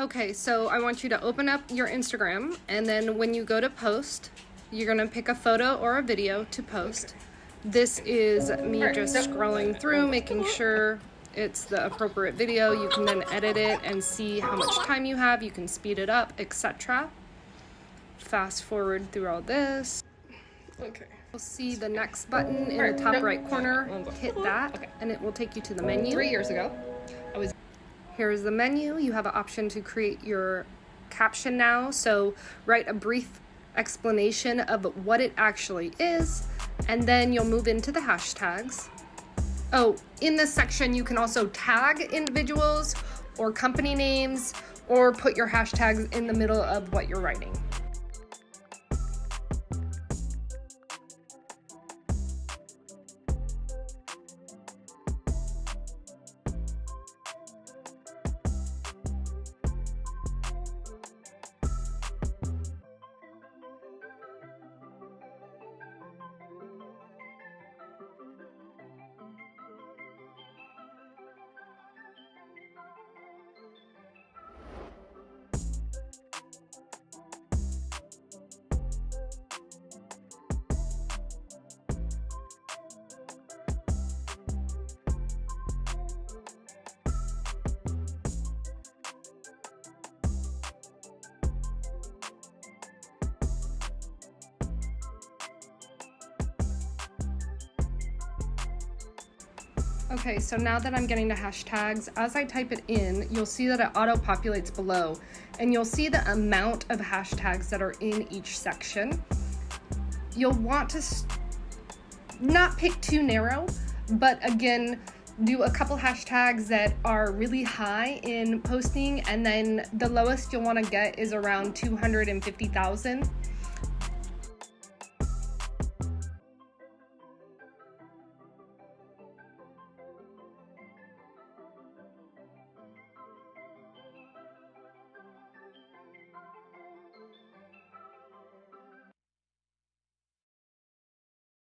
Okay, so I want you to open up your Instagram, and then when you go to post, you're gonna pick a photo or a video to post. This is me just scrolling through, making sure it's the appropriate video. You can then edit it and see how much time you have. You can speed it up, etc. Fast forward through all this. Okay. You'll see the next button in the top right corner. Hit that, and it will take you to the menu. 3 years ago, Here's the menu. You have an option to create your caption now. So write a brief explanation of what it actually is, and then you'll move into the hashtags. Oh, in this section, you can also tag individuals or company names, or put your hashtags in the middle of what you're writing. Okay, so now that I'm getting the hashtags, as I type it in, you'll see that it auto-populates below, and you'll see the amount of hashtags that are in each section. You'll want to not pick too narrow, but again, do a couple hashtags that are really high in posting, and then the lowest you'll want to get is around 250,000.